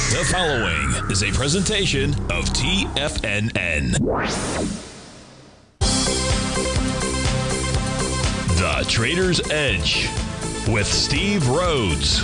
The following is a presentation of TFNN. The Trader's Edge with Steve Rhodes.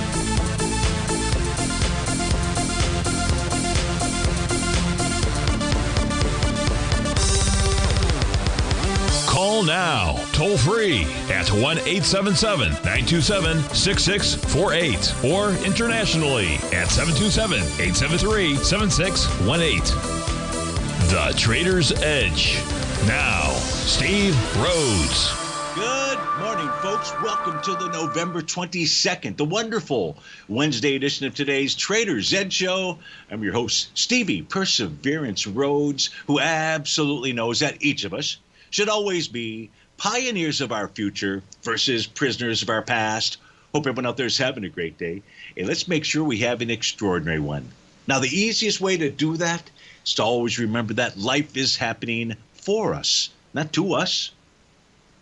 Call now, toll free at 1-877-927-6648 or internationally at 727-873-7618. The Trader's Edge. Now, Steve Rhodes. Good morning, folks. Welcome to the November 22nd, the wonderful Wednesday edition of today's Trader's Edge Show. I'm your host, Stevie Perseverance Rhodes, who absolutely knows that each of us should always be pioneers of our future versus prisoners of our past. Hope everyone out there is having a great day. And let's make sure we have an extraordinary one. Now, the easiest way to do that is to always remember that life is happening for us, not to us.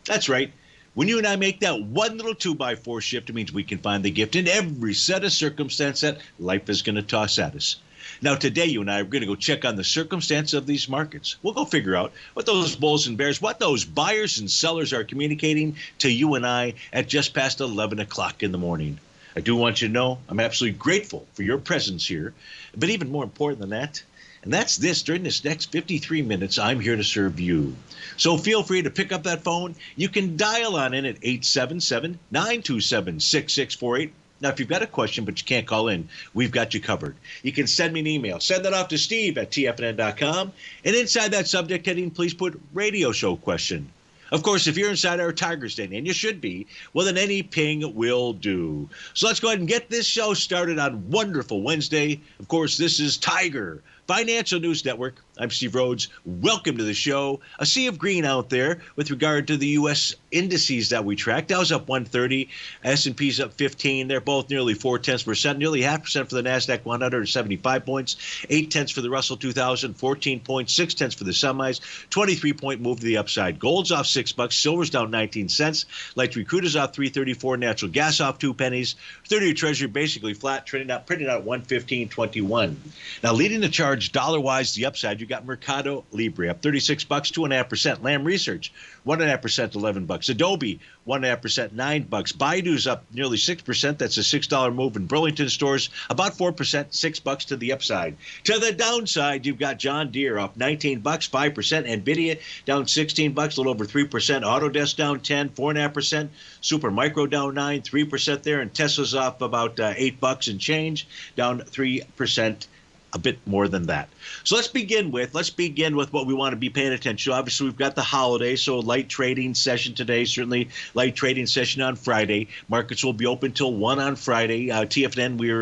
That's right. When you and I make that one little 2x4 shift, it means we can find the gift in every set of circumstance that life is going to toss at us. Now, today, you and I are going to go check on the circumstance of these markets. We'll go figure out what those bulls and bears, what those buyers and sellers are communicating to you and I at just past 11 o'clock in the morning. I do want you to know I'm absolutely grateful for your presence here. But even more important than that, and that's this, during this next 53 minutes, I'm here to serve you. So feel free to pick up that phone. You can dial on in at 877-927-6648. Now, if you've got a question but you can't call in, we've got you covered. You can send me an email. Send that off to steve@tfnn.com. And inside that subject heading, please put radio show question. Of course, if you're inside our Tigers Den, and you should be, well, then any ping will do. So let's go ahead and get this show started on wonderful Wednesday. Of course, this is Tiger Financial News Network. I'm Steve Rhodes. Welcome to the show. A sea of green out there with regard to the U.S. indices that we track. Dow's up 130, S&P's up 15. They're both nearly 0.4%, nearly 0.5% for the NASDAQ 100, 75 points, 0.8 for the Russell 2000, 14.6 for the semis, 23-point move to the upside. Gold's off $6, silver's down 19 cents, light crude is off 3.34, natural gas off 2 pennies, 30-year Treasury basically flat, printing out 115.21. Now, leading the charge dollar-wise, the upside, you got Mercado Libre up $36, 2.5%. Lam Research, 1.5%, $11. Adobe, 1.5%, $9. Baidu's up nearly 6%. That's a $6 move in Burlington stores. About 4%, $6 to the upside. To the downside, you've got John Deere up $19, 5%. Nvidia down $16, a little over 3%. Autodesk down 10, 4.5%. Supermicro down 9, 3% there. And Tesla's up about $8 and change, down 3%. A bit more than that. So let's begin with what we want to be paying attention to. Obviously, we've got the holiday, so light trading session today, certainly light trading session on Friday. Markets will be open till 1 on Friday. TFNN, we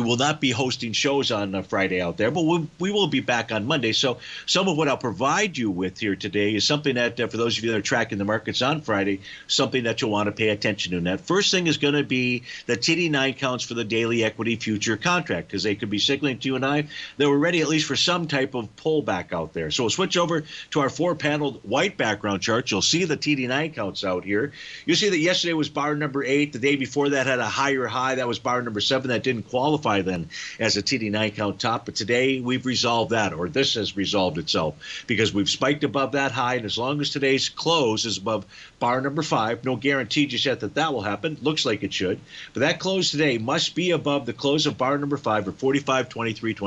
will not be hosting shows on Friday out there, but we will be back on Monday. So some of what I'll provide you with here today is something that, for those of you that are tracking the markets on Friday, something that you'll want to pay attention to. And that first thing is going to be the TD9 counts for the daily equity future contract, because they could be signaling to you and I that we're ready at least for some type of pullback out there. So we'll switch over to our 4-paneled white background chart. You'll see the TD9 counts out here. You'll see that yesterday was bar number 8. The day before that had a higher high. That was bar number 7. That didn't qualify then as a TD9 count top. But today we've resolved that, or this has resolved itself, because we've spiked above that high. And as long as today's close is above bar number 5, no guarantee just yet that that will happen. Looks like it should. But that close today must be above the close of bar number 5 or 45.2325.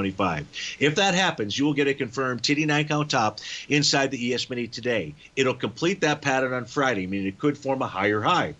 If that happens, you will get a confirmed TD9 count top inside the ES Mini today. It'll complete that pattern on Friday, meaning it could form a higher high.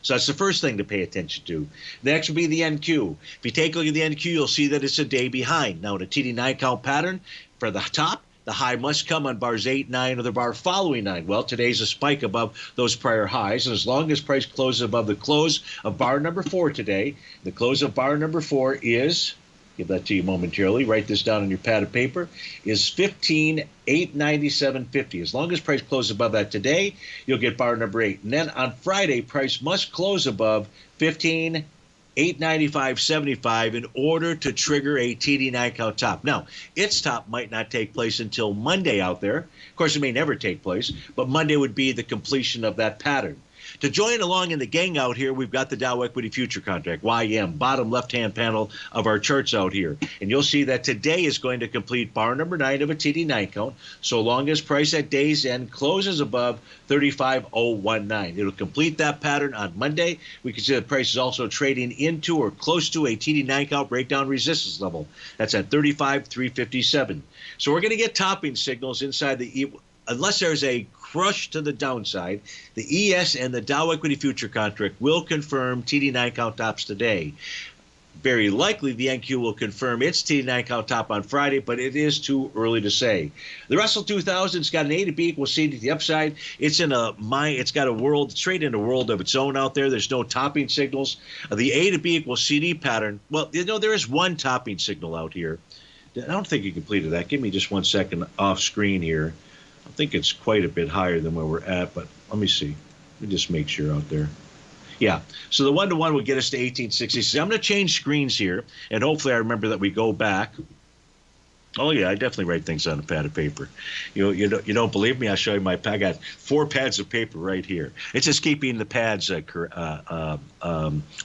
So that's the first thing to pay attention to. Next will be the NQ. If you take a look at the NQ, you'll see that it's a day behind. Now, in a TD9 count pattern, for the top, the high must come on bars 8, 9, or the bar following 9. Well, today's a spike above those prior highs. And as long as price closes above the close of bar number 4 today, the close of bar number 4 is, give that to you momentarily, write this down on your pad of paper, is 15,897.50. As long as price closes above that today, you'll get bar number 8. And then on Friday, price must close above 15,895.75 in order to trigger a TD9 count top. Now, its top might not take place until Monday out there. Of course, it may never take place, but Monday would be the completion of that pattern. To join along in the gang out here, we've got the Dow Equity Future Contract, YM, bottom left-hand panel of our charts out here. And you'll see that today is going to complete bar number 9 of a TD9 count, so long as price at day's end closes above 35,019. It'll complete that pattern on Monday. We can see the price is also trading into or close to a TD9 count breakdown resistance level. That's at 35,357. So we're going to get topping signals inside the unless there's a crush to the downside. The ES and the Dow Equity Future Contract will confirm TD9 count tops today. Very likely the NQ will confirm its TD9 count top on Friday, but it is too early to say. The Russell 2000's got an A to B equals C to the upside. It's got a world, straight in a world of its own out there. There's no topping signals. The A to B equals CD pattern. Well, there is one topping signal out here. I don't think you completed that. Give me just 1 second off screen here. I think it's quite a bit higher than where we're at, but let me see. Let me just make sure out there. Yeah, so the 1-to-1 will get us to 1866. I'm going to change screens here, and hopefully I remember that we go back. Oh, yeah, I definitely write things on a pad of paper. You don't believe me? I'll show you my pad. I got 4 pads of paper right here. It's just keeping the pads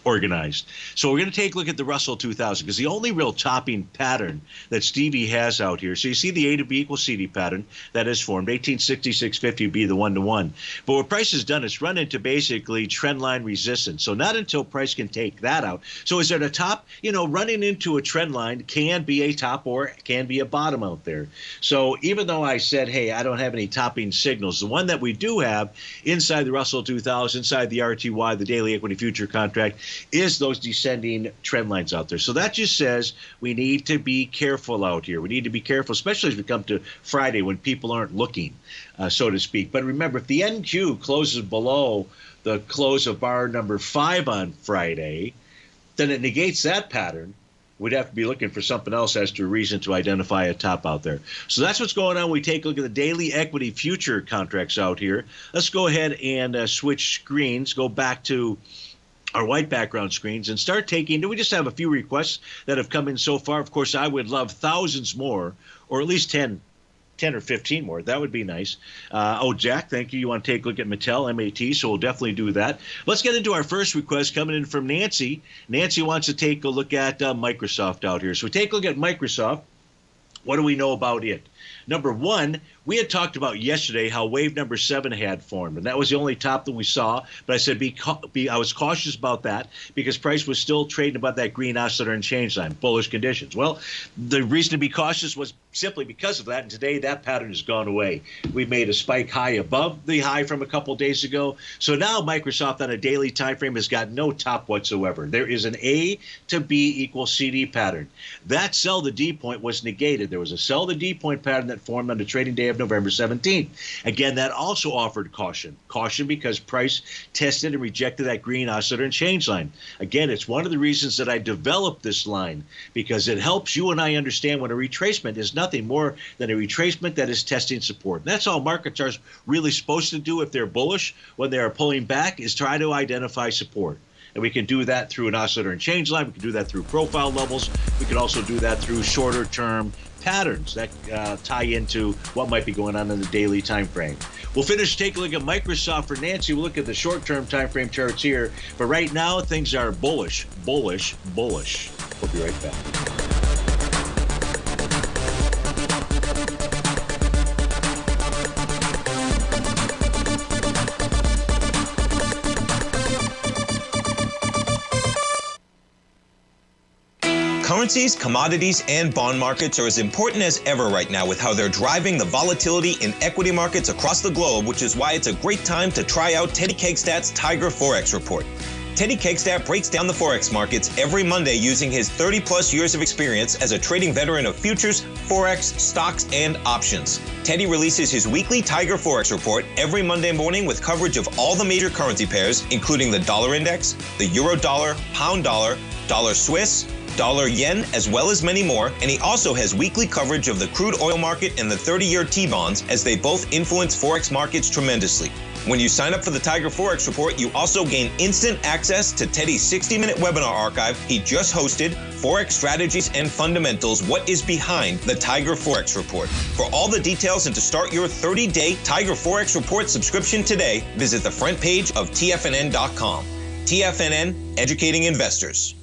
organized. So we're going to take a look at the Russell 2000 because the only real topping pattern that Stevie has out here. So you see the A to B equals CD pattern that is formed. 1866.50 would be the 1-to-1. But what price has done is run into basically trend line resistance. So not until price can take that out. So is there a top? Running into a trend line can be a top or can be a bottom out there. So even though I said, hey, I don't have any topping signals, the one that we do have inside the Russell 2000, inside the RTY, the Daily Equity Future Contract, is those descending trend lines out there. So that just says we need to be careful out here. We need to be careful, especially as we come to Friday when people aren't looking, so to speak. But remember, if the NQ closes below the close of bar number 5 on Friday, then it negates that pattern. We'd have to be looking for something else as to a reason to identify a top out there. So that's what's going on. We take a look at the daily equity future contracts out here. Let's go ahead and switch screens, go back to our white background screens and start taking. We just have a few requests that have come in so far. Of course, I would love thousands more, or at least 10 or 15 more. That would be nice. Jack, thank you. You want to take a look at Mattel, MAT, so we'll definitely do that. Let's get into our first request coming in from Nancy. Nancy wants to take a look at Microsoft out here. So we take a look at Microsoft. What do we know about it? Number one, we had talked about yesterday how wave number 7 had formed, and that was the only top that we saw. But I said I was cautious about that because price was still trading about that green oscillator and change line, bullish conditions. Well, the reason to be cautious was simply because of that, and today that pattern has gone away. We made a spike high above the high from a couple days ago. So now Microsoft on a daily time frame has got no top whatsoever. There is an A to B equals CD pattern. That sell the D point was negated. There was a sell the D point pattern that formed on the trading day of November 17th. Again, that also offered caution. Caution because price tested and rejected that green oscillator and change line. Again, it's one of the reasons that I developed this line because it helps you and I understand when a retracement is nothing more than a retracement that is testing support. And that's all markets are really supposed to do if they're bullish when they are pulling back, is try to identify support. And we can do that through an oscillator and change line. We can do that through profile levels. We can also do that through shorter term patterns that tie into what might be going on in the daily time frame. We'll finish, take a look at Microsoft for Nancy. We'll look at the short-term time frame charts here. But right now, things are bullish, bullish, bullish. We'll be right back. Currencies, commodities, and bond markets are as important as ever right now with how they're driving the volatility in equity markets across the globe, which is why it's a great time to try out Teddy Kegstad's Tiger Forex Report. Teddy Kegstad breaks down the Forex markets every Monday using his 30-plus years of experience as a trading veteran of futures, Forex, stocks, and options. Teddy releases his weekly Tiger Forex Report every Monday morning with coverage of all the major currency pairs, including the dollar index, the euro dollar, pound dollar, dollar Swiss, dollar yen, as well as many more, and he also has weekly coverage of the crude oil market and the 30-year T-bonds, as they both influence Forex markets tremendously. When you sign up for the Tiger Forex Report, you also gain instant access to Teddy's 60-minute webinar archive he just hosted, Forex Strategies and Fundamentals, What is Behind the Tiger Forex Report. For all the details and to start your 30-day Tiger Forex Report subscription today, visit the front page of TFNN.com. TFNN, educating investors.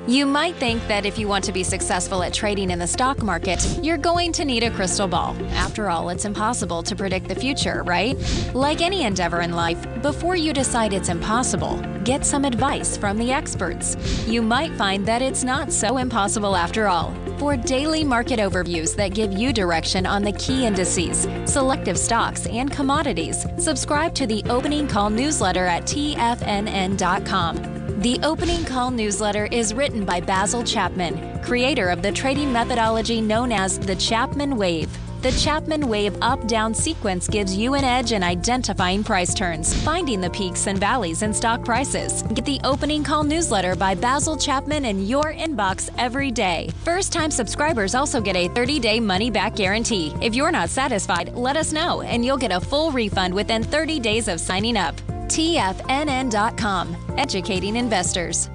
You might think that if you want to be successful at trading in the stock market, you're going to need a crystal ball. After all, it's impossible to predict the future, right? Like any endeavor in life, before you decide it's impossible, get some advice from the experts. You might find that it's not so impossible after all. For daily market overviews that give you direction on the key indices, selective stocks, and commodities, subscribe to the Opening Call newsletter at TFNN.com. The Opening Call newsletter is written by Basil Chapman, creator of the trading methodology known as the Chapman Wave. The Chapman Wave up-down sequence gives you an edge in identifying price turns, finding the peaks and valleys in stock prices. Get the Opening Call newsletter by Basil Chapman in your inbox every day. First-time subscribers also get a 30-day money-back guarantee. If you're not satisfied, let us know, and you'll get a full refund within 30 days of signing up. TFNN.com, educating investors.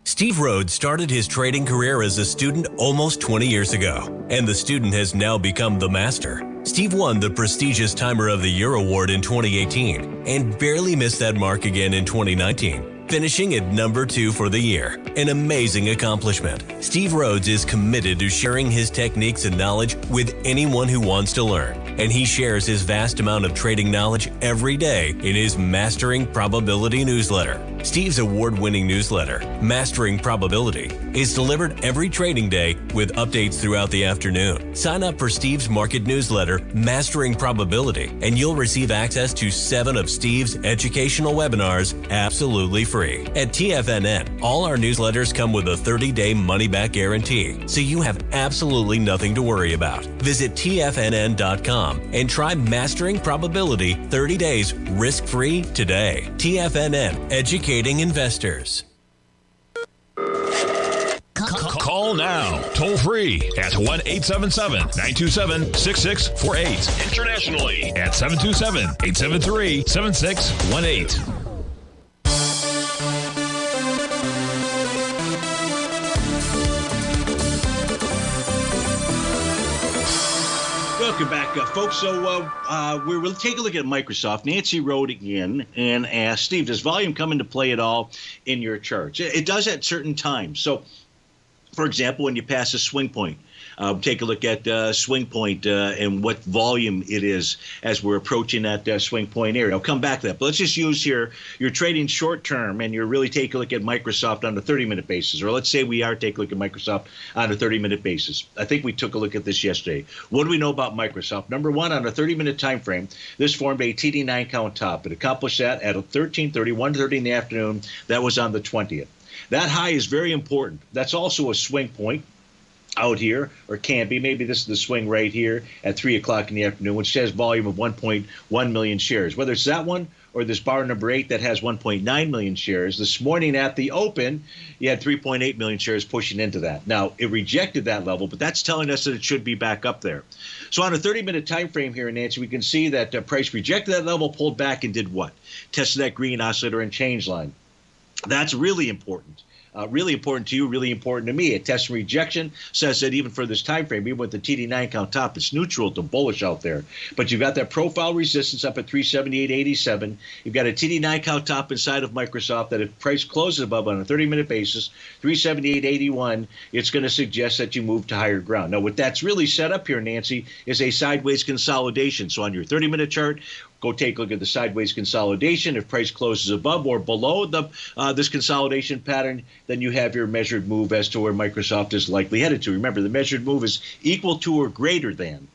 Steve Rhodes started his trading career as a student almost 20 years ago, and the student has now become the master. Steve won the prestigious Timer of the Year award in 2018 and barely missed that mark again in 2019, finishing at number 2 for the year. An amazing accomplishment. Steve Rhodes is committed to sharing his techniques and knowledge with anyone who wants to learn, and he shares his vast amount of trading knowledge every day in his Mastering Probability newsletter. Steve's award-winning newsletter, Mastering Probability, is delivered every trading day with updates throughout the afternoon. Sign up for Steve's market newsletter, Mastering Probability, and you'll receive access to 7 of Steve's educational webinars absolutely free. At TFNN, all our newsletters come with a 30-day money-back guarantee, so you have absolutely nothing to worry about. Visit TFNN.com and try Mastering Probability 30 days risk-free today. TFNN, educating investors. Call now, toll free at 1-877-927-6648. Internationally at 727-873-7618. Welcome back, folks. So we will take a look at Microsoft. Nancy wrote again and asked, Steve, does volume come into play at all in your charts? It does at certain times. So, for example, when you pass a swing point, take a look at swing point and what volume it is as we're approaching that swing point area. I'll come back to that. But let's just use here, you're trading short term and you're really taking a look at Microsoft on a 30-minute basis. Or let's say we are taking a look at Microsoft on a 30-minute basis. I think we took a look at this yesterday. What do we know about Microsoft? Number one, on a 30-minute time frame, this formed a TD9 count top. It accomplished that at 13:30, 1:30 in the afternoon. That was on the 20th. That high is very important. That's also a swing point out here, or can be. Maybe this is the swing right here at 3 o'clock in the afternoon, which has volume of 1.1 million shares. Whether it's that one or this bar number 8 that has 1.9 million shares, this morning at the open, you had 3.8 million shares pushing into that. Now, it rejected that level, but that's telling us that it should be back up there. So on a 30-minute time frame here, Nancy, we can see that price rejected that level, pulled back, and did what? Tested that green oscillator and change line. That's really important. Really important to you, really important to me. A test and rejection says that even for this time frame, even with the TD9 count top, it's neutral to bullish out there. But you've got that profile resistance up at 378.87. You've got a TD9 count top inside of Microsoft that if price closes above on a 30-minute basis, 378.81, it's going to suggest that you move to higher ground. Now, what that's really set up here, Nancy, is a sideways consolidation. So on your 30-minute chart, go take a look at the sideways consolidation. If price closes above or below this consolidation pattern, then you have your measured move as to where Microsoft is likely headed to. Remember, the measured move is equal to or greater than.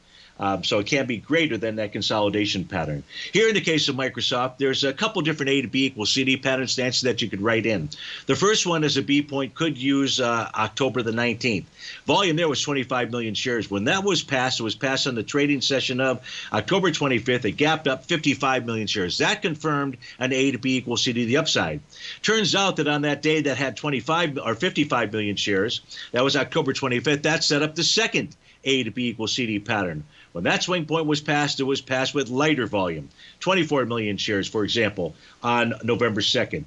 So it can be greater than that consolidation pattern. Here in the case of Microsoft, there's a couple different A to B equals CD patterns, Nancy, that you could write in. The first one as a B point could use October the 19th. Volume there was 25 million shares. When that was passed, it was passed on the trading session of October 25th. It gapped up 55 million shares. That confirmed an A to B equals CD to the upside. Turns out that on that day that had 25 or 55 million shares, that was October 25th, that set up the second A to B equals CD pattern. When that swing point was passed, it was passed with lighter volume. 24 million shares, for example, on November 2nd.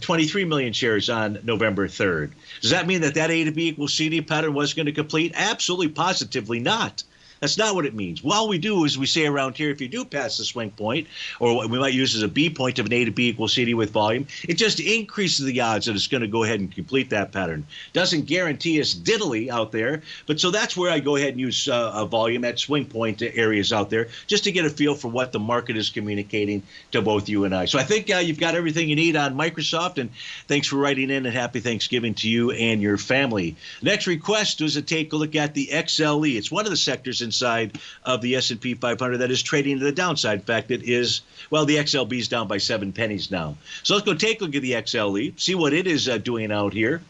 23 million shares on November 3rd. Does that mean that A to B equals CD pattern was going to complete? Absolutely, positively not. That's not what it means. Well, all we do is we say around here, if you do pass the swing point, or what we might use as a B point of an A to B equals CD with volume, it just increases the odds that it's going to go ahead and complete that pattern. Doesn't guarantee us diddly out there, but so that's where I go ahead and use a volume at swing point areas out there, just to get a feel for what the market is communicating to both you and I. So I think you've got everything you need on Microsoft, and thanks for writing in, and happy Thanksgiving to you and your family. Next request was to take a look at the XLE. It's one of the sectors inside of the S&P 500 that is trading to the downside. In fact, it is, well, the XLB is down by 7 pennies now. So let's go take a look at the XLE, see what it is doing out here.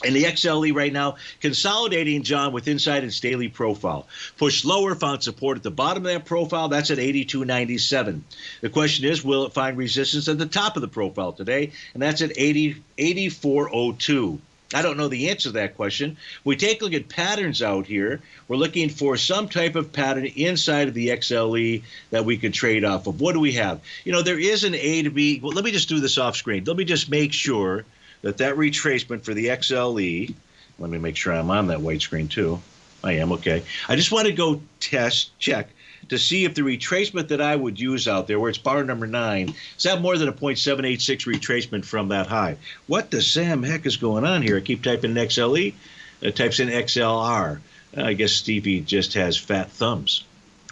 And the XLE right now consolidating, John, with inside its daily profile. Pushed lower, found support at the bottom of that profile. That's at 82.97. The question is, will it find resistance at the top of the profile today? And that's at 84.02. I don't know the answer to that question. We take a look at patterns out here. We're looking for some type of pattern inside of the XLE that we could trade off of. What do we have? You know, there is an A to B. Well, let me just do this off screen. Let me just make sure that retracement for the XLE, let me make sure I'm on that white screen too. I am, okay. I just want to go check to see if the retracement that I would use out there, where it's bar number 9, is that more than a 0.786 retracement from that high? What the Sam heck is going on here? I keep typing in XLE, it types in XLR. I guess Stevie just has fat thumbs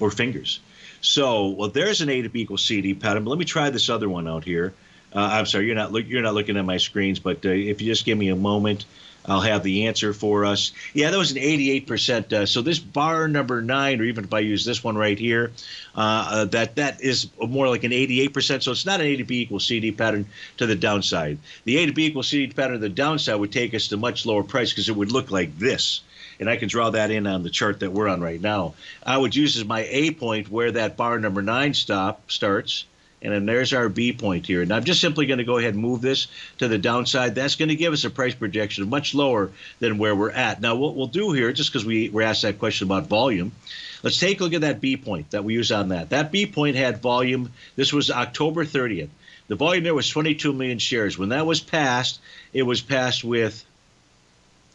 or fingers. So, well, there's an A to B equals CD pattern, but let me try this other one out here. I'm sorry, you're not looking at my screens, but if you just give me a moment, I'll have the answer for us. Yeah, that was an 88%. So this bar number 9, or even if I use this one right here, that is more like an 88%. So it's not an A to B equals CD pattern to the downside. The A to B equals CD pattern to the downside would take us to much lower price because it would look like this. And I can draw that in on the chart that we're on right now. I would use as my A point where that bar number 9 starts. And then there's our B point here. And I'm just simply going to go ahead and move this to the downside. That's going to give us a price projection much lower than where we're at. Now, what we'll do here, just because we were asked that question about volume, let's take a look at that B point that we use on that. That B point had volume. This was October 30th. The volume there was 22 million shares. When that was passed, it was passed with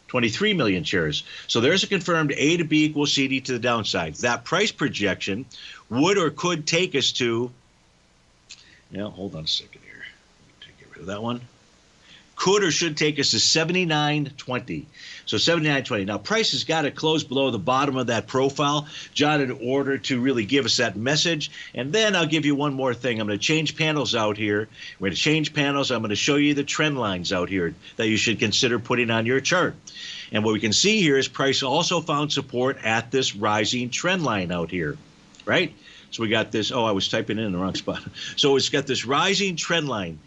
23 million shares. So there's a confirmed A to B equals CD to the downside. That price projection would or could take us to, now, hold on a second here. Let me get rid of that one. Could or should take us to 79.20. So 79.20. Now, price has got to close below the bottom of that profile, John, in order to really give us that message. And then I'll give you one more thing. I'm going to change panels out here. We're going to change panels. I'm going to show you the trend lines out here that you should consider putting on your chart. And what we can see here is price also found support at this rising trend line out here, right? So we got this, I was typing in the wrong spot. So it's got this rising trend line.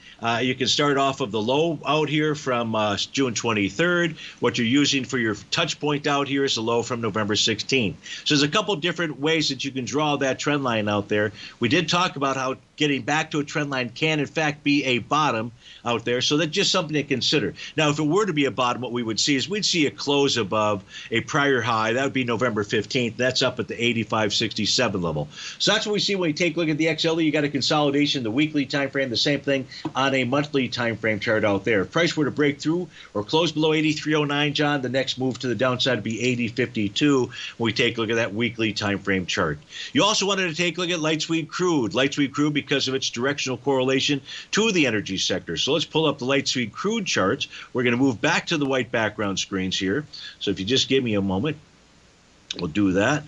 You can start off of the low out here from June 23rd. What you're using for your touch point out here is the low from November 16th. So there's a couple different ways that you can draw that trend line out there. We did talk about how getting back to a trend line can, in fact, be a bottom out there. So that's just something to consider. Now, if it were to be a bottom, what we would see is we'd see a close above a prior high. That would be November 15th. That's up at the 85.67 level. So that's what we see when you take a look at the XLE. You got a consolidation, the weekly time frame, the same thing on a monthly time frame chart out there. If price were to break through or close below 83.09, John, the next move to the downside would be 80.52 when we take a look at that weekly time frame chart. You also wanted to take a look at light sweet crude. Light sweet crude because of its directional correlation to the energy sector. So let's pull up the light sweet crude charts. We're going to move back to the white background screens here. So if you just give me a moment, we'll do that.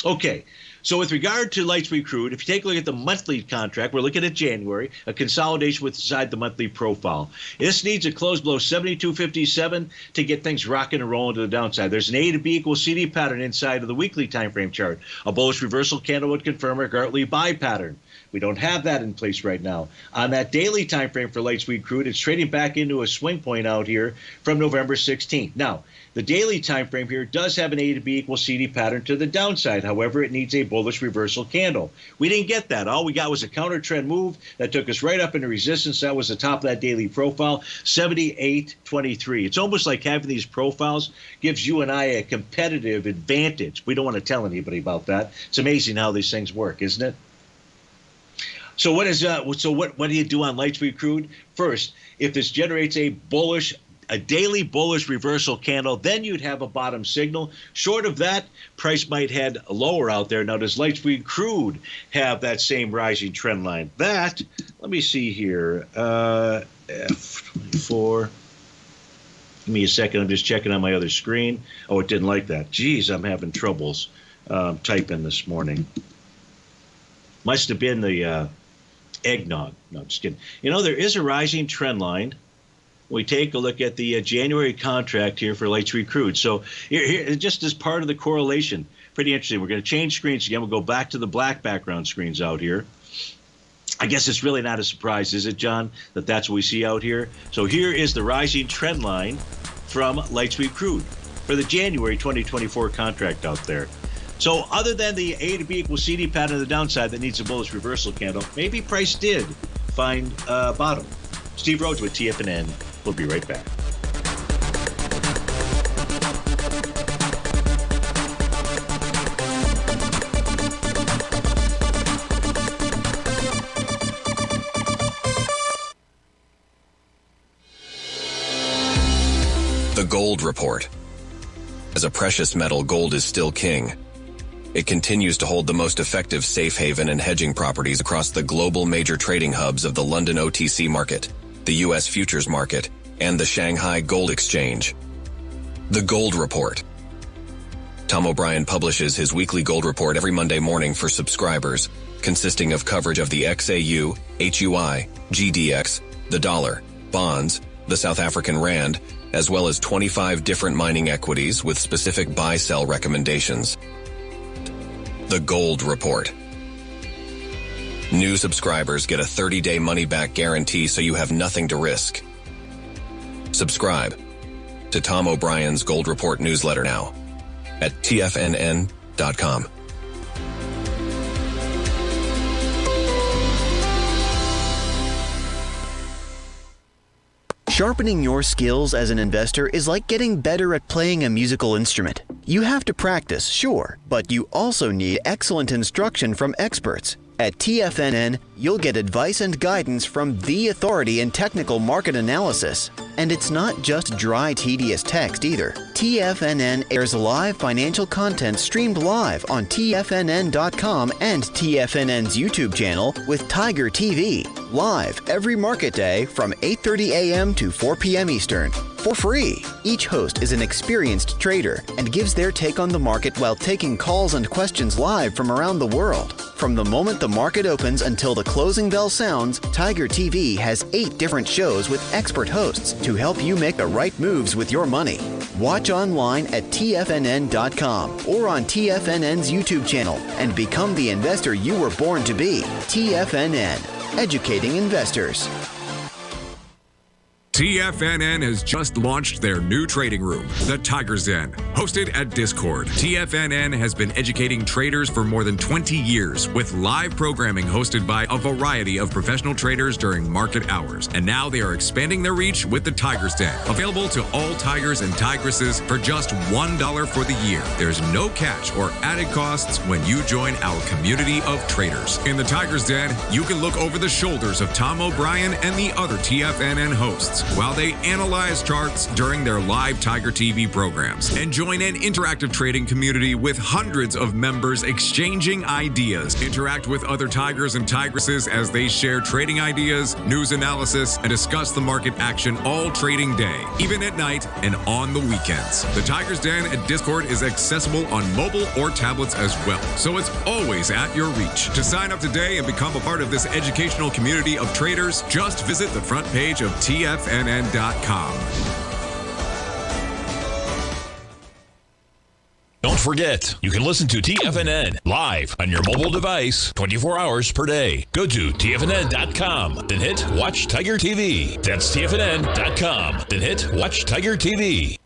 Okay, so with regard to light sweet crude, if you take a look at the monthly contract, we're looking at January, a consolidation inside the monthly profile. This needs a close below 72.57 to get things rocking and rolling to the downside. There's an A to B equals CD pattern inside of the weekly time frame chart. A bullish reversal candle would confirm a Gartley buy pattern. We don't have that in place right now. On that daily time frame for light sweet crude, it's trading back into a swing point out here from November 16th. Now, the daily time frame here does have an A to B equals CD pattern to the downside. However, it needs a bullish reversal candle. We didn't get that. All we got was a counter trend move that took us right up into resistance. That was the top of that daily profile, 78.23. It's almost like having these profiles gives you and I a competitive advantage. We don't want to tell anybody about that. It's amazing how these things work, isn't it? So what do you do on light sweet crude? First, if this generates a daily bullish reversal candle, then you'd have a bottom signal. Short of that, price might head lower out there. Now, does light sweet crude have that same rising trend line? Let me see here. F24. Give me a second. I'm just checking on my other screen. Oh, it didn't like that. Geez, I'm having troubles typing this morning. Must have been the eggnog. No, just kidding. There is a rising trend line. We take a look at the January contract here for light sweet crude. So here, just as part of the correlation, pretty interesting. We're going to change screens again. We'll go back to the black background screens out here. I guess it's really not a surprise, is it, John, that that's what we see out here? So here is the rising trend line from light sweet crude for the January 2024 contract out there. So other than the A to B equals CD pattern on the downside that needs a bullish reversal candle, maybe price did find bottom. Steve Rhodes with TFNN. We'll be right back. The Gold Report. As a precious metal, gold is still king. It continues to hold the most effective safe haven and hedging properties across the global major trading hubs of the London OTC market, the U.S. futures market, and the Shanghai Gold Exchange. The Gold Report. Tom O'Brien publishes his weekly gold report every Monday morning for subscribers, consisting of coverage of the XAU, HUI, GDX, the dollar, bonds, the South African rand, as well as 25 different mining equities with specific buy-sell recommendations. The Gold Report. New subscribers get a 30-day money-back guarantee so you have nothing to risk. Subscribe to Tom O'Brien's Gold Report newsletter now at TFNN.com. Sharpening your skills as an investor is like getting better at playing a musical instrument. You have to practice, sure, but you also need excellent instruction from experts. At TFNN, you'll get advice and guidance from the authority in technical market analysis. And it's not just dry, tedious text either. TFNN airs live financial content streamed live on TFNN.com and TFNN's YouTube channel with Tiger TV, live every market day from 8:30 a.m. to 4 p.m. Eastern, for free. Each host is an experienced trader and gives their take on the market while taking calls and questions live from around the world. From the moment the market opens until the closing bell sounds, Tiger TV has 8 different shows with expert hosts to help you make the right moves with your money. Watch online at TFNN.com or on TFNN's YouTube channel and become the investor you were born to be. TFNN, educating investors. TFNN has just launched their new trading room, the Tiger's Den, hosted at Discord. TFNN has been educating traders for more than 20 years with live programming hosted by a variety of professional traders during market hours. And now they are expanding their reach with the Tiger's Den, available to all tigers and tigresses for just $1 for the year. There's no catch or added costs when you join our community of traders. In the Tiger's Den, you can look over the shoulders of Tom O'Brien and the other TFNN hosts while they analyze charts during their live Tiger TV programs, and join an interactive trading community with hundreds of members exchanging ideas. Interact with other tigers and tigresses as they share trading ideas, news analysis, and discuss the market action all trading day, even at night and on the weekends. The Tiger's Den at Discord is accessible on mobile or tablets as well, so it's always at your reach. To sign up today and become a part of this educational community of traders, just visit the front page of TFNN.com. Don't forget, you can listen to TFNN live on your mobile device 24 hours per day. Go to TFNN.com, then hit Watch Tiger TV. That's TFNN.com, then hit Watch Tiger TV.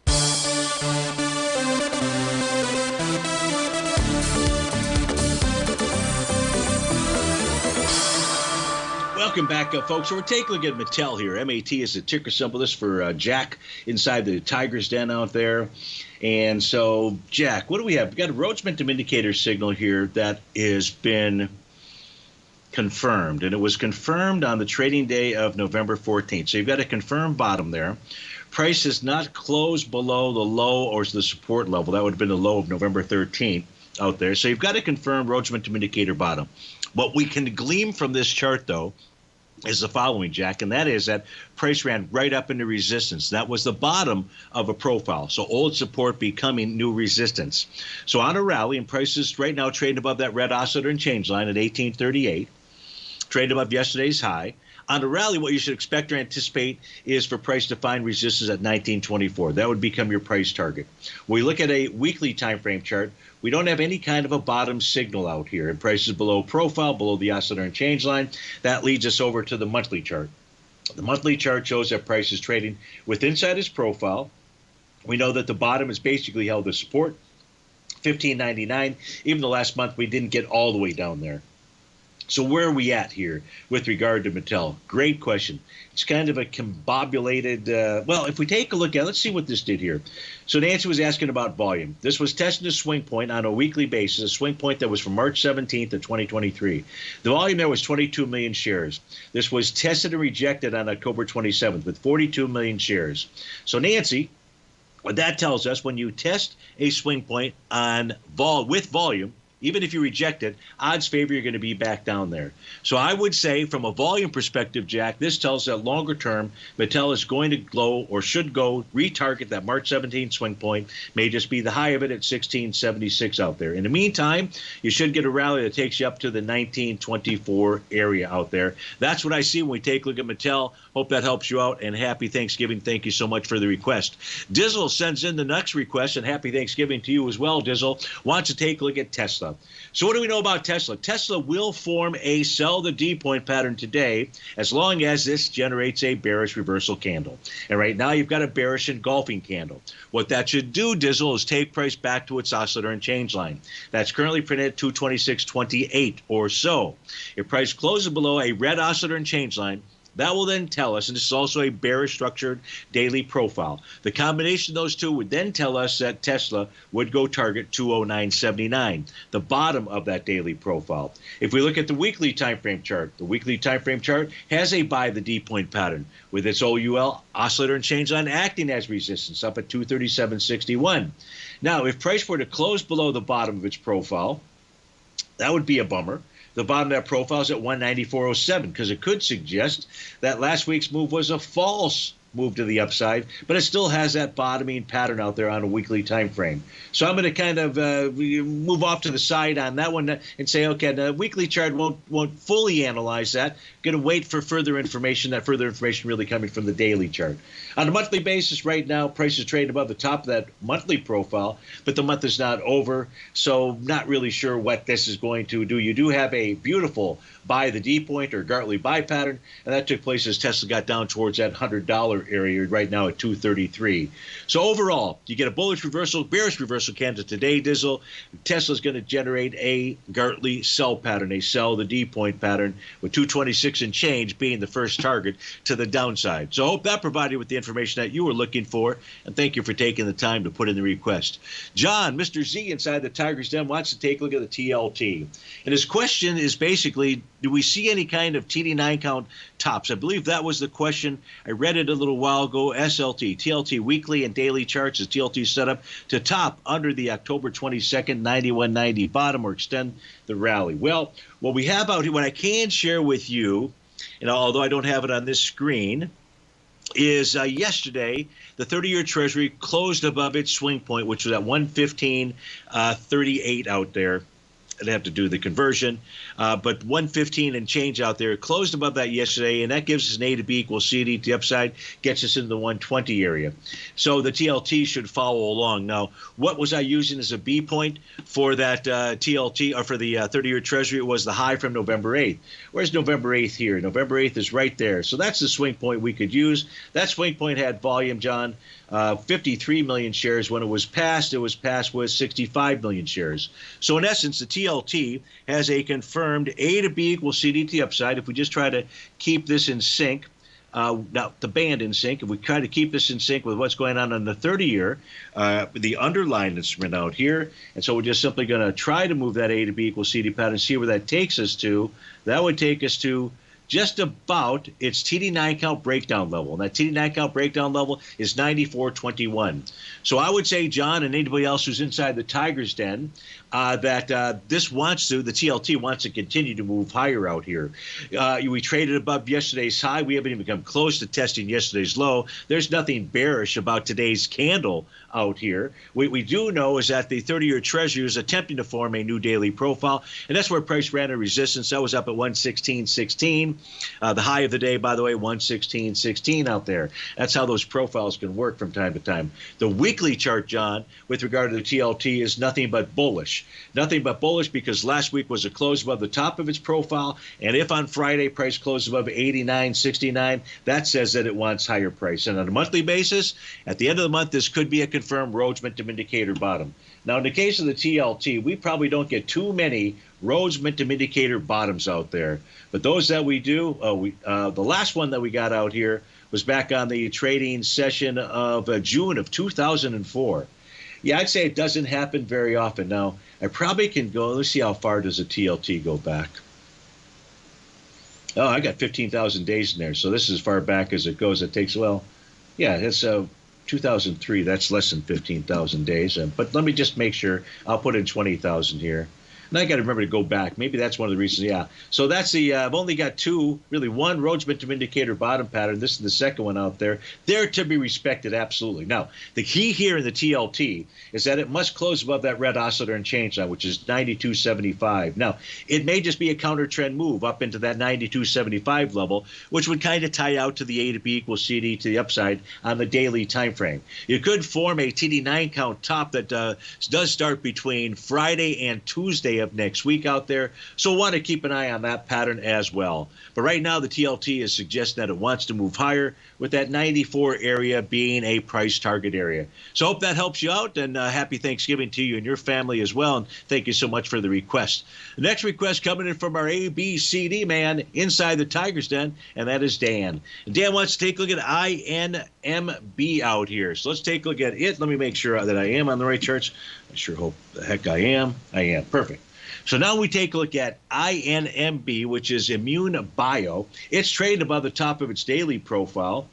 Welcome back, folks. So we're taking a look at Mattel here. MAT is the ticker symbol. This for Jack inside the Tiger's Den out there. And so, Jack, what do we have? We've got a Rhodes Momentum Indicator signal here that has been confirmed. And it was confirmed on the trading day of November 14th. So you've got a confirmed bottom there. Price has not closed below the low or the support level. That would have been the low of November 13th out there. So you've got a confirmed Rhodes Momentum Indicator bottom. What we can glean from this chart, though, is the following, Jack, and that is that price ran right up into resistance. That was the bottom of a profile. So old support becoming new resistance. So on a rally, and prices right now trading above that red oscillator and change line at 1838, trading above yesterday's high. On a rally, what you should expect or anticipate is for price to find resistance at 1924. That would become your price target. When we look at a weekly time frame chart, we don't have any kind of a bottom signal out here. And prices below profile, below the oscillator and change line. That leads us over to the monthly chart. The monthly chart shows that price is trading with inside its profile. We know that the bottom is basically held as support, $15.99. Even the last month, we didn't get all the way down there. So where are we at here with regard to Mattel? Great question. It's kind of a combobulated, well, if we take a look at it, let's see what this did here. So Nancy was asking about volume. This was testing a swing point on a weekly basis, a swing point that was from March 17th of 2023. The volume there was 22 million shares. This was tested and rejected on October 27th with 42 million shares. So Nancy, what that tells us, when you test a swing point on with volume, even if you reject it, odds favor you're going to be back down there. So I would say from a volume perspective, Jack, this tells that longer term, Mattel is going to go or should go retarget that March 17th swing point. May just be the high of it at 1676 out there. In the meantime, you should get a rally that takes you up to the 1924 area out there. That's what I see when we take a look at Mattel. Hope that helps you out, and happy Thanksgiving. Thank you so much for the request. Dizzle sends in the next request, and happy Thanksgiving to you as well, Dizzle. Wants to take a look at Tesla. So what do we know about Tesla? Tesla will form a sell the D point pattern today as long as this generates a bearish reversal candle. And right now you've got a bearish engulfing candle. What that should do, Dizzle, is take price back to its oscillator and change line. That's currently printed at 226.28 or so. If price closes below a red oscillator and change line, that will then tell us, and this is also a bearish structured daily profile. The combination of those two would then tell us that Tesla would go target 209.79, the bottom of that daily profile. If we look at the weekly time frame chart, the weekly time frame chart has a buy the D point pattern with its OUL oscillator and change line acting as resistance up at 237.61. Now, if price were to close below the bottom of its profile, that would be a bummer. The bottom of that profile is at 194.07 because it could suggest that last week's move was a false move to the upside, but it still has that bottoming pattern out there on a weekly time frame. So I'm going to kind of move off to the side on that one and say, okay, the weekly chart won't fully analyze that. Going to wait for further information, that further information really coming from the daily chart. On a monthly basis right now, prices trade above the top of that monthly profile, but the month is not over, so not really sure what this is going to do. You do have a beautiful buy the D point or Gartley buy pattern, and that took place as Tesla got down towards that $100 area right now at 233. So overall, you get a bullish reversal, bearish reversal candle today, Dizzle. Tesla's going to generate a Gartley sell pattern, a sell the D point pattern, with 226 and change being the first target to the downside. So I hope that provided you with the information that you were looking for, and thank you for taking the time to put in the request. John, Mr. Z inside the Tiger's Den, wants to take a look at the TLT. And his question is basically, do we see any kind of TD9 count tops? I believe that was the question. I read it a little while ago. SLT, TLT weekly and daily charts is TLT set up to top under the October 22nd 91.90 bottom or extend the rally. Well, what we have out here, what I can share with you, and although I don't have it on this screen, is yesterday the 30-year Treasury closed above its swing point, which was at 115.38 out there. I'd have to do the conversion, but 115 and change out there. Closed above that yesterday, and that gives us an A to B equals CD to the upside, gets us into the 120 area. So the TLT should follow along. Now, what was I using as a B point for that TLT, or for the 30-year Treasury? It was the high from November 8th. Where's November 8th here? November 8th is right there. So that's the swing point we could use. That swing point had volume, John, 53 million shares. When it was passed with 65 million shares. So in essence, the TLT has a confirmed A to B equals CD to the upside. If we just try to keep this in sync, now the band in sync, if we try to keep this in sync with what's going on the 30-year, the underlying instrument out here, and so we're just simply going to try to move that A to B equals CD pattern, see where that takes us to. That would take us to just about its TD9 count breakdown level. And that TD9 count breakdown level is 94.21. So I would say, John, and anybody else who's inside the Tiger's Den, that the TLT wants to continue to move higher out here. We traded above yesterday's high. We haven't even come close to testing yesterday's low. There's nothing bearish about today's candle out here. What we do know is that the 30-year Treasury is attempting to form a new daily profile, and that's where price ran a resistance. That was up at 116.16. The high of the day, by the way, 116.16 out there. That's how those profiles can work from time to time. The weekly chart, John, with regard to the TLT, is nothing but bullish. Nothing but bullish, because last week was a close above the top of its profile, and if on Friday price closed above 89.69, that says that it wants higher price. And on a monthly basis, at the end of the month, this could be a confirmed Rhodes Momentum Indicator bottom. Now, in the case of the TLT, we probably don't get too many Rhodes Momentum Indicator bottoms out there. But those that we do, the last one that we got out here was back on the trading session of June of 2004. Yeah, I'd say it doesn't happen very often. Now, I probably can go, let's see how far does a TLT go back. Oh, I got 15,000 days in there. So this is as far back as it goes. It takes, well, yeah, it's 2003. That's less than 15,000 days. But let me just make sure. I'll put in 20,000 here. And I got to remember to go back. Maybe that's one of the reasons. Yeah. So that's the, I've only got one Rhodes Momentum Indicator bottom pattern. This is the second one out there. They're to be respected, absolutely. Now, the key here in the TLT is that it must close above that red oscillator and change line, which is 92.75. Now, it may just be a counter trend move up into that 92.75 level, which would kind of tie out to the A to B equals CD to the upside on the daily time frame. You could form a TD9 count top that does start between Friday and Tuesday of next week out there. So want to keep an eye on that pattern as well. But right now, the TLT is suggesting that it wants to move higher, with that 94 area being a price target area. So hope that helps you out, and happy Thanksgiving to you and your family as well. And thank you so much for the request. The next request coming in from our ABCD man inside the Tiger's Den, and that is Dan. And Dan wants to take a look at INMB out here. So let's take a look at it. Let me make sure that I am on the right charts. I sure hope the heck I am. I am. Perfect. So now we take a look at INMB, which is Immune Bio. It's traded above the top of its daily profile.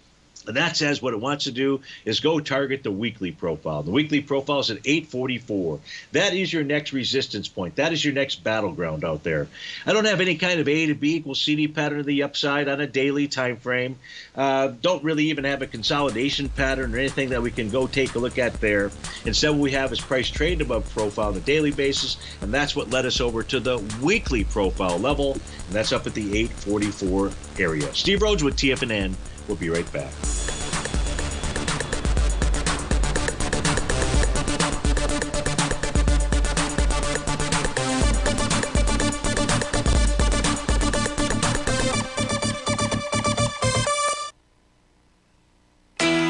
And that says what it wants to do is go target the weekly profile. The weekly profile is at 844. That is your next resistance point. That is your next battleground out there. I don't have any kind of A to B equals CD pattern to the upside on a daily time frame. Don't really even have a consolidation pattern or anything that we can go take a look at there. Instead, what we have is price traded above profile on a daily basis, and that's what led us over to the weekly profile level, and that's up at the 844 area. Steve Rhodes with TFNN. We'll be right back.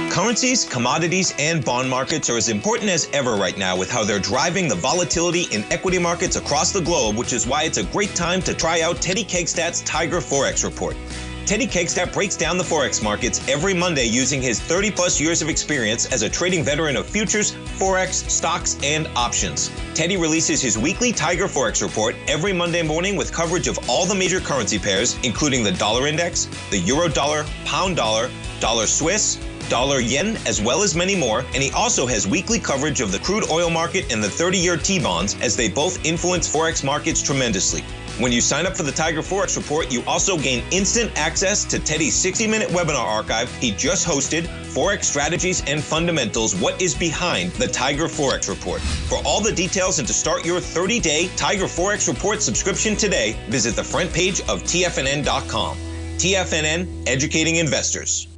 Currencies, commodities, and bond markets are as important as ever right now with how they're driving the volatility in equity markets across the globe, which is why it's a great time to try out Teddy Kakestat's Tiger Forex Report. Teddy Kakestat breaks down the Forex markets every Monday using his 30-plus years of experience as a trading veteran of futures, Forex, stocks, and options. Teddy releases his weekly Tiger Forex Report every Monday morning with coverage of all the major currency pairs, including the dollar index, the euro dollar, pound dollar, dollar Swiss, dollar yen, as well as many more, and he also has weekly coverage of the crude oil market and the 30-year T-bonds, as they both influence Forex markets tremendously. When you sign up for the Tiger Forex Report, you also gain instant access to Teddy's 60-minute webinar archive he just hosted, Forex Strategies and Fundamentals, What is Behind the Tiger Forex Report. For all the details and to start your 30-day Tiger Forex Report subscription today, visit the front page of TFNN.com. TFNN, educating investors.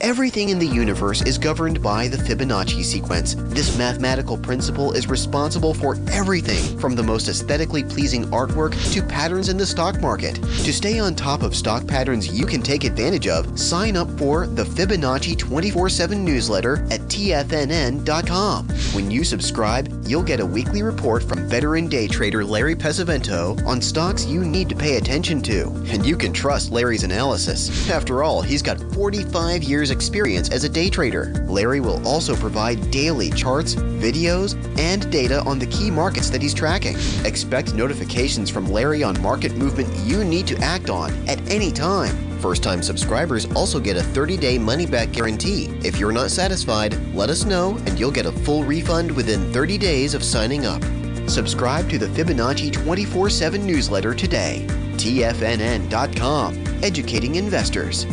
Everything in the universe is governed by the Fibonacci sequence. This mathematical principle is responsible for everything from the most aesthetically pleasing artwork to patterns in the stock market. To stay on top of stock patterns you can take advantage of, sign up for the Fibonacci 24/7 newsletter at TFNN.com. When you subscribe, you'll get a weekly report from veteran day trader Larry Pesavento on stocks you need to pay attention to. And you can trust Larry's analysis. After all, he's got 45 years experience as a day trader. Larry will also provide daily charts, videos, and data on the key markets that he's tracking. Expect notifications from Larry on market movement you need to act on at any time. First-time subscribers also get a 30-day money-back guarantee. If you're not satisfied, let us know and you'll get a full refund within 30 days of signing up. Subscribe to the Fibonacci 24/7 newsletter today. TFNN.com, educating investors.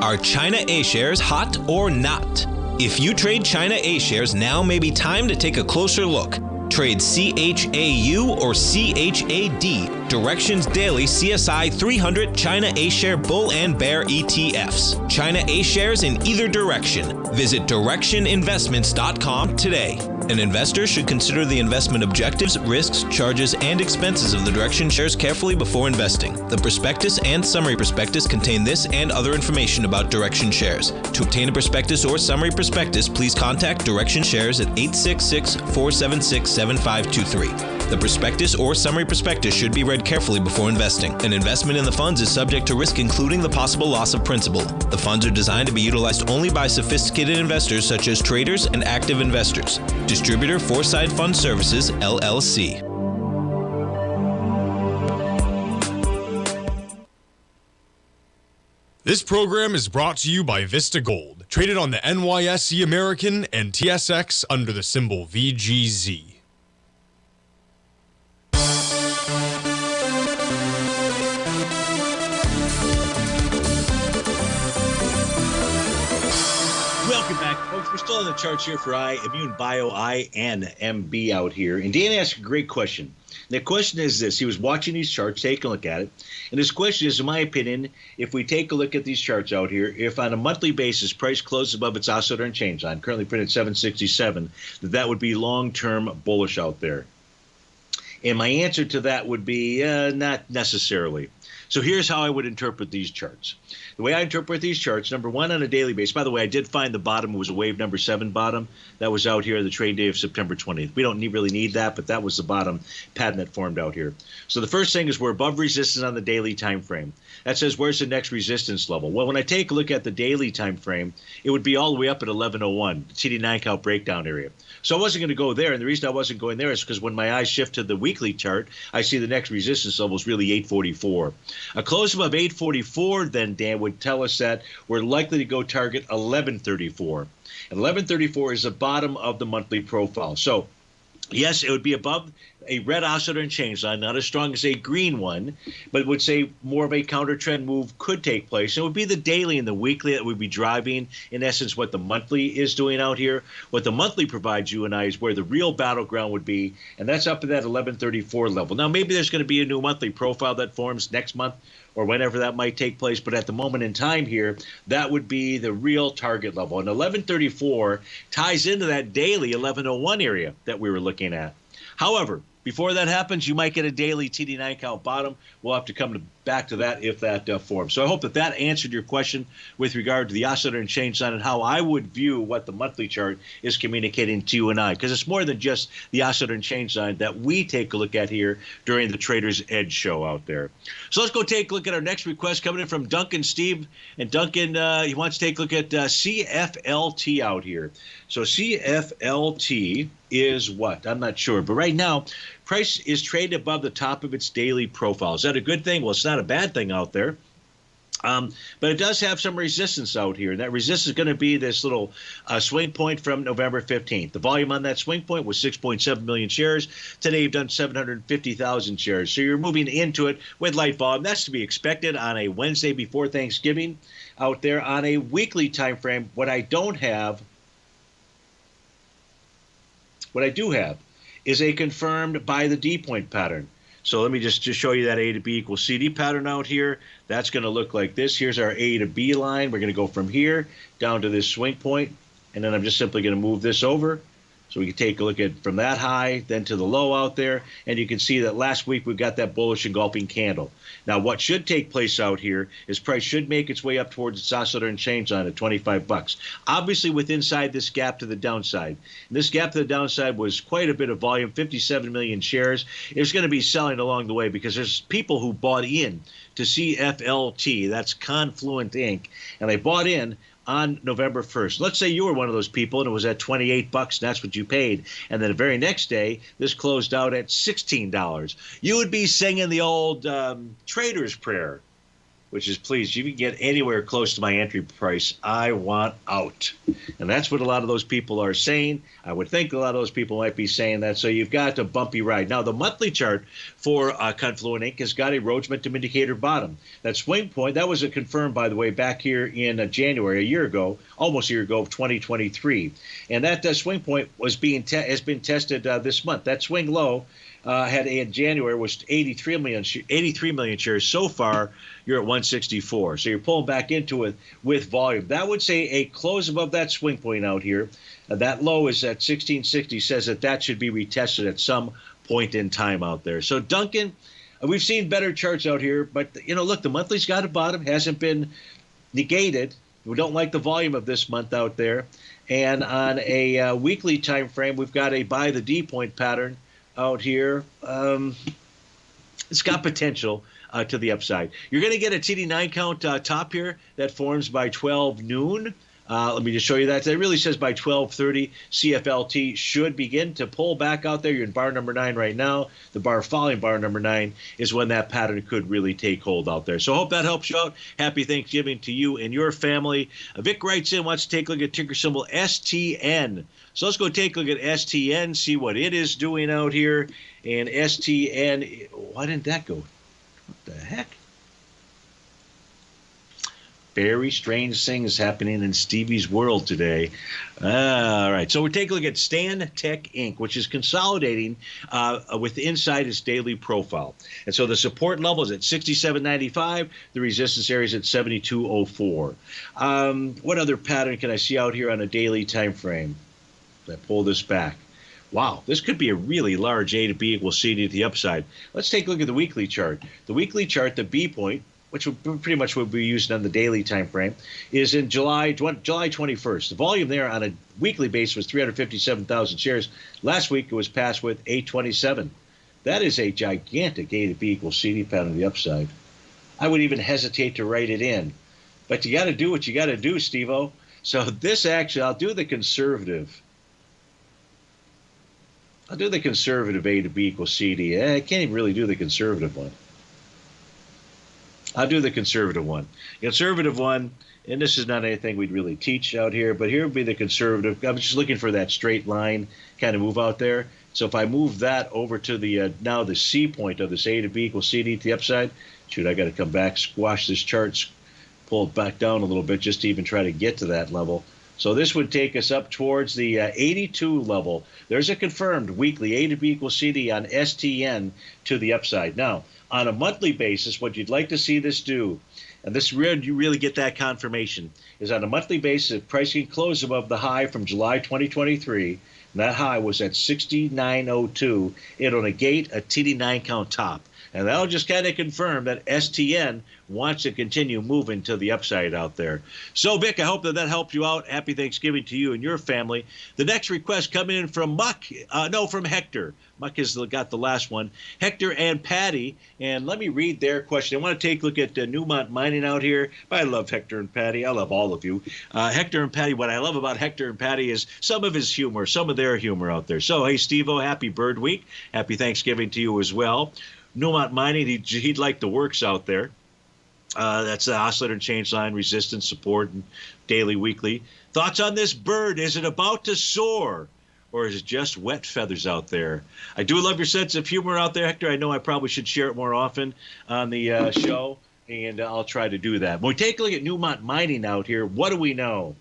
Are China A-shares hot or not? If you trade China A-shares, now may be time to take a closer look. Trade CHAU or CHAD, Directions Daily CSI 300 China A-share Bull and Bear ETFs. China A-shares in either direction. Visit directioninvestments.com today. An investor should consider the investment objectives, risks, charges, and expenses of the Direction shares carefully before investing. The prospectus and summary prospectus contain this and other information about Direction shares. To obtain a prospectus or summary prospectus, please contact Direction shares at 866-476-7523. The prospectus or summary prospectus should be read carefully before investing. An investment in the funds is subject to risk, including the possible loss of principal. The funds are designed to be utilized only by sophisticated investors such as traders and active investors. Distributor Foreside Fund Services, LLC. This program is brought to you by Vista Gold, traded on the NYSE American and TSX under the symbol VGZ. Welcome back, folks. We're still on the charts here for Immune Bio, INMB out here. And Dan asked a great question. The question is this. He was watching these charts, taking a look at it. And his question is, in my opinion, if we take a look at these charts out here, if on a monthly basis price closes above its oscillator and change line, currently printed 767, that would be long-term bullish out there. And my answer to that would be not necessarily. So here's how I would interpret these charts. The way I interpret these charts, number one, on a daily basis. By the way, I did find the bottom was a wave number 7 bottom. That was out here the trade day of September 20th. We don't really need that, but that was the bottom pattern that formed out here. So the first thing is we're above resistance on the daily time frame. That says where's the next resistance level? Well, when I take a look at the daily time frame, it would be all the way up at 1101, the TD9 count breakdown area. So I wasn't going to go there, and the reason I wasn't going there is because when my eyes shift to the weekly chart, I see the next resistance level is really 844. A close above 844 then, Dan, would tell us that we're likely to go target 1134. And 1134 is the bottom of the monthly profile. So yes, it would be above a red oscillator and change line, not as strong as a green one, but would say more of a counter trend move could take place. It would be the daily and the weekly that would be driving, in essence, what the monthly is doing out here. What the monthly provides you and I is where the real battleground would be, and that's up at that 1134 level. Now, maybe there's going to be a new monthly profile that forms next month or whenever that might take place, but at the moment in time here, that would be the real target level. And 1134 ties into that daily 1101 area that we were looking at. However, before that happens, you might get a daily TD9 count bottom. We'll have to come back to that if that forms. So I hope that that answered your question with regard to the oscillator and change line and how I would view what the monthly chart is communicating to you and I, because it's more than just the oscillator and change line that we take a look at here during the Trader's Edge show out there. So let's go take a look at our next request coming in from Duncan Steve. And Duncan, he wants to take a look at CFLT out here. So CFLT is what? I'm not sure. But right now, price is traded above the top of its daily profile. Is that a good thing? Well, it's not a bad thing out there. But it does have some resistance out here. And that resistance is going to be this little swing point from November 15th. The volume on that swing point was 6.7 million shares. Today, you've done 750,000 shares. So you're moving into it with light volume. That's to be expected on a Wednesday before Thanksgiving out there. On a weekly time frame, what I do have is a confirmed by the D point pattern. So let me just show you that A to B equals CD pattern out here. That's going to look like this. Here's our A to B line. We're going to go from here down to this swing point, and then I'm just simply going to move this over. So we can take a look at from that high, then to the low out there, and you can see that last week we got that bullish engulfing candle. Now what should take place out here is price should make its way up towards its oscillator and change line at 25 bucks. Obviously with inside this gap to the downside. And this gap to the downside was quite a bit of volume, 57 million shares. It's going to be selling along the way because there's people who bought in to CFLT, that's Confluent Inc., and they bought in on November 1st. Let's say you were one of those people and it was at 28 bucks and that's what you paid. And then the very next day, this closed out at $16. You would be singing the old trader's prayer, which is, please, you can get anywhere close to my entry price. I want out. And that's what a lot of those people are saying. I would think a lot of those people might be saying that. So you've got a bumpy ride. Now, the monthly chart for Confluent Inc. has got a Rhodes Momentum Indicator bottom. That swing point, that was confirmed, by the way, back here in January, a year ago, almost a year ago, of 2023. And that swing point has been tested this month. That swing low had in January was 83 million shares. So far, you're at 164. So you're pulling back into it with volume. That would say a close above that swing point out here. That low is at 1660. Says that should be retested at some point in time out there. So Duncan, we've seen better charts out here, but look, the monthly's got a bottom, hasn't been negated. We don't like the volume of this month out there. And on a weekly time frame, we've got a buy the D point pattern out here. It's got potential to the upside. You're going to get a TD9 count top here that forms by 12 noon. Let me just show you that. It really says by 12:30, CFLT should begin to pull back out there. You're in bar number 9 right now. The bar following bar number 9 is when that pattern could really take hold out there. So I hope that helps you out. Happy Thanksgiving to you and your family. Vic writes in, wants to take a look at ticker symbol STN. So let's go take a look at STN, see what it is doing out here. And STN, why didn't that go? What the heck? Very strange things happening in Stevie's world today. All right, so we're taking a look at Stan Tech Inc., which is consolidating with inside its daily profile. And so the support level is at 67.95. The resistance area is at 72.04. What other pattern can I see out here on a daily time frame? I pull this back. Wow, this could be a really large A to B equals CD to the upside. Let's take a look at the weekly chart. The weekly chart, the B point, which pretty much would be used on the daily time frame, is in July 21st. The volume there on a weekly basis was 357,000 shares. Last week it was passed with 827. That is a gigantic A to B equals CD pattern to the upside. I would even hesitate to write it in. But you got to do what you got to do, Steve-O. So this actually, I'll do the conservative. I'll do the conservative A to B equals CD. I can't even really do the conservative one. I'll do the conservative one. Conservative one, and this is not anything we'd really teach out here, but here would be the conservative. I'm just looking for that straight line kind of move out there. So if I move that over to the now the C point of this A to B equals CD to the upside, shoot, I got to come back, squash this chart, pull it back down a little bit just to even try to get to that level. So this would take us up towards the 82 level. There's a confirmed weekly A to B equals CD on STN to the upside. Now, on a monthly basis, what you'd like to see this do, and this you really get that confirmation, is on a monthly basis, if price can close above the high from July 2023, and that high was at 69.02, it'll negate a TD9 count top. And that'll just kind of confirm that STN wants to continue moving to the upside out there. So, Vic, I hope that helped you out. Happy Thanksgiving to you and your family. The next request coming in from from Hector. Muck has got the last one. Hector and Patty. And let me read their question. I want to take a look at Newmont Mining out here. I love Hector and Patty. I love all of you. Hector and Patty, what I love about Hector and Patty is some of his humor, some of their humor out there. So, hey, Steve-O, happy Bird Week. Happy Thanksgiving to you as well. Newmont Mining, he'd like the works out there. That's the oscillator and change line, resistance, support, and daily, weekly. Thoughts on this bird? Is it about to soar? Or is it just wet feathers out there? I do love your sense of humor out there, Hector. I know I probably should share it more often on the show, and I'll try to do that. When we take a look at Newmont Mining out here, what do we know?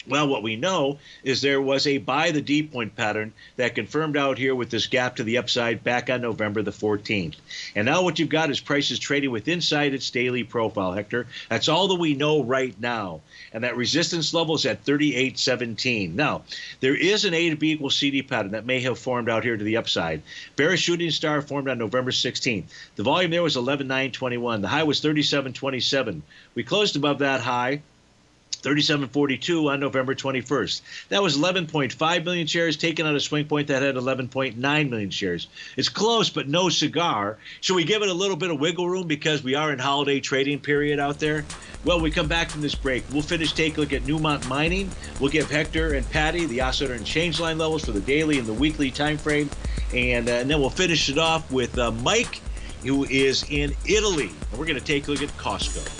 Well, what we know is there was a buy the D point pattern that confirmed out here with this gap to the upside back on November the 14th. And now what you've got is prices trading with inside its daily profile, Hector. That's all that we know right now. And that resistance level is at 38.17. Now, there is an A to B equals CD pattern that may have formed out here to the upside. Bearish shooting star formed on November 16th. The volume there was 11.921. The high was 37.27. We closed above that high, 37.42 on November 21st. That was 11.5 million shares taken on a swing point that had 11.9 million shares. It's close, but no cigar. Should we give it a little bit of wiggle room because we are in holiday trading period out there? Well, we come back from this break. We'll take a look at Newmont Mining. We'll give Hector and Patty the oscillator and change line levels for the daily and the weekly time frame. And then we'll finish it off with Mike, who is in Italy. And we're going to take a look at Costco.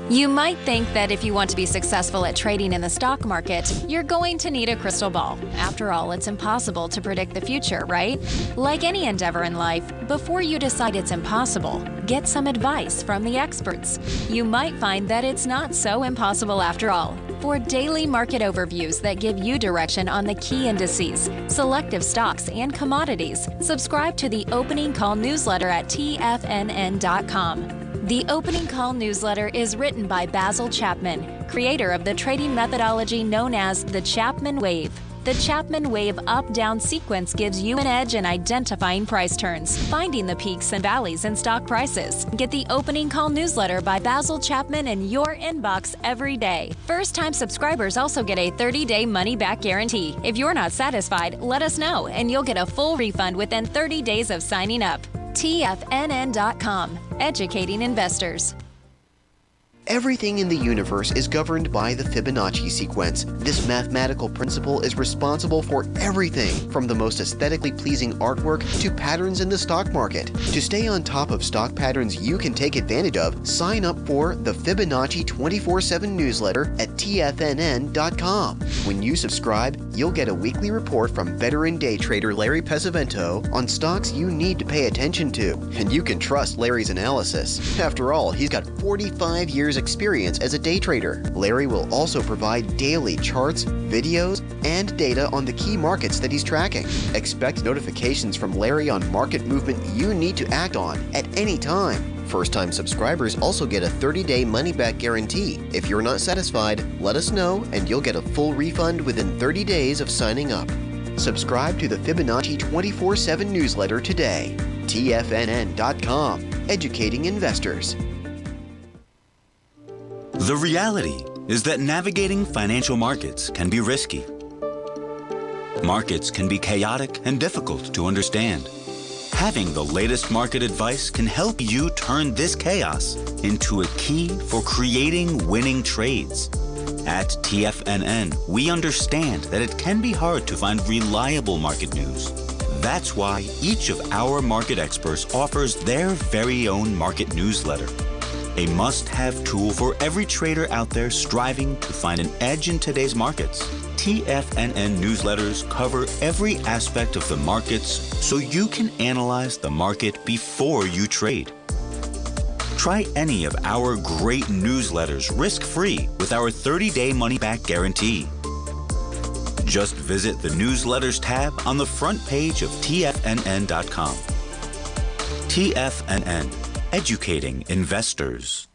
You might think that if you want to be successful at trading in the stock market, you're going to need a crystal ball. After all, it's impossible to predict the future, right? Like any endeavor in life, before you decide it's impossible, get some advice from the experts. You might find that it's not so impossible after all. For daily market overviews that give you direction on the key indices, selective stocks, and commodities, subscribe to the Opening Call newsletter at TFNN.com. The Opening Call newsletter is written by Basil Chapman, creator of the trading methodology known as the Chapman Wave. The Chapman Wave up-down sequence gives you an edge in identifying price turns, finding the peaks and valleys in stock prices. Get the Opening Call newsletter by Basil Chapman in your inbox every day. First-time subscribers also get a 30-day money-back guarantee. If you're not satisfied, let us know, and you'll get a full refund within 30 days of signing up. TFNN.com, educating investors. Everything in the universe is governed by the Fibonacci sequence. This mathematical principle is responsible for everything from the most aesthetically pleasing artwork to patterns in the stock market. To stay on top of stock patterns you can take advantage of, sign up for the Fibonacci 24/7 newsletter at TFNN.com. When you subscribe, you'll get a weekly report from veteran day trader Larry Pesavento on stocks you need to pay attention to. And you can trust Larry's analysis. After all, he's got 45 years experience as a day trader. Larry will also provide daily charts, videos, and data on the key markets that he's tracking. Expect notifications from Larry on market movement you need to act on at any time. First-time subscribers also get a 30-day money-back guarantee. If you're not satisfied, let us know and you'll get a full refund within 30 days of signing up. Subscribe to the Fibonacci 24/7 newsletter today. TFNN.com, educating investors. The reality is that navigating financial markets can be risky. Markets can be chaotic and difficult to understand. Having the latest market advice can help you turn this chaos into a key for creating winning trades. At TFNN, we understand that it can be hard to find reliable market news. That's why each of our market experts offers their very own market newsletter. A must-have tool for every trader out there striving to find an edge in today's markets. TFNN newsletters cover every aspect of the markets so you can analyze the market before you trade. Try any of our great newsletters risk-free with our 30-day money-back guarantee. Just visit the Newsletters tab on the front page of TFNN.com. TFNN. Educating investors.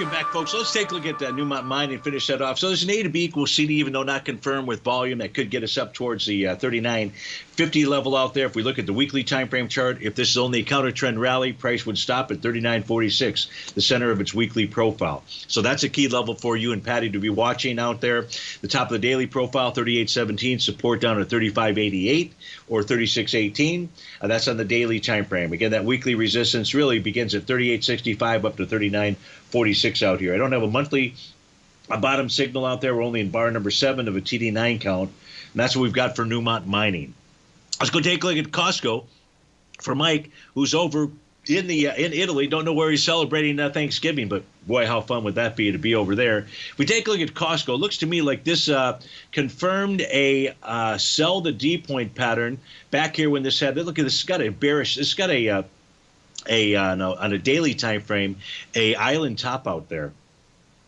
Welcome back, folks. Let's take a look at Newmont Mining and finish that off. So there's an A to B equals CD, even though not confirmed with volume. That could get us up towards the 39.50 level out there. If we look at the weekly time frame chart, if this is only a counter trend rally, price would stop at 39.46, the center of its weekly profile. So that's a key level for you and Patty to be watching out there. The top of the daily profile, 38.17, support down at 35.88 or 36.18. That's on the daily time frame. Again, that weekly resistance really begins at 38.65 up to 39.46 out here. I don't have a monthly bottom signal out there. We're only in bar number 7 of a TD9 count, and that's what we've got for Newmont Mining. Let's go take a look at Costco for Mike, who's over in Italy. Don't know where he's celebrating Thanksgiving, but boy, how fun would that be to be over there. If we take a look at Costco, it looks to me like this confirmed a sell the D point pattern back here when this had. Look at this. It's got a bearish. It's got on a daily time frame, a island top out there.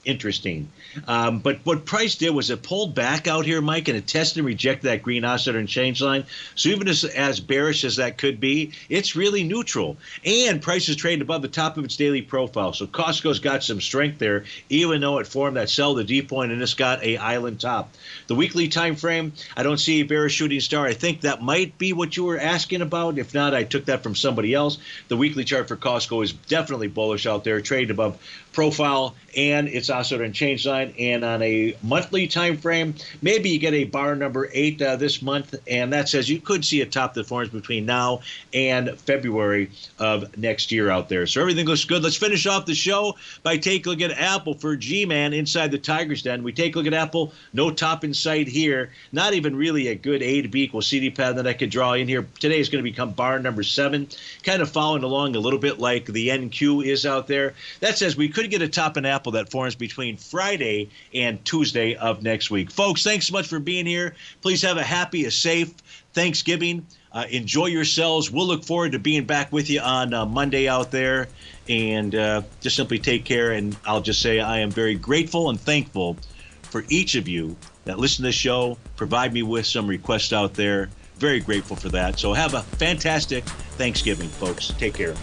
Interesting. But what price did was it pulled back out here, Mike, and it tested and rejected that green oscillator and change line. So even as bearish as that could be, it's really neutral. And price is trading above the top of its daily profile. So Costco's got some strength there, even though it formed that sell the D point and it's got a island top. The weekly time frame, I don't see a bearish shooting star. I think that might be what you were asking about. If not, I took that from somebody else. The weekly chart for Costco is definitely bullish out there, trading above profile and its oscillator and change line. And on a monthly time frame, maybe you get a bar number 8 this month, and that says you could see a top that forms between now and February of next year out there. So everything looks good. Let's finish off the show by taking a look at Apple for G-Man inside the Tiger's Den. We take a look at Apple, no top in sight here, not even really a good A to B equals CD pattern that I could draw in here. Today is going to become bar number 7, kind of following along a little bit like the NQ is out there. That says we could get a top in Apple that forms between Friday and Tuesday of next week. Folks, thanks so much for being here. Please have a happy, a safe Thanksgiving. Enjoy yourselves. We'll look forward to being back with you on Monday out there. And just simply take care. And I'll just say I am very grateful and thankful for each of you that listen to the show, provide me with some requests out there. Very grateful for that. So have a fantastic Thanksgiving, folks. Take care.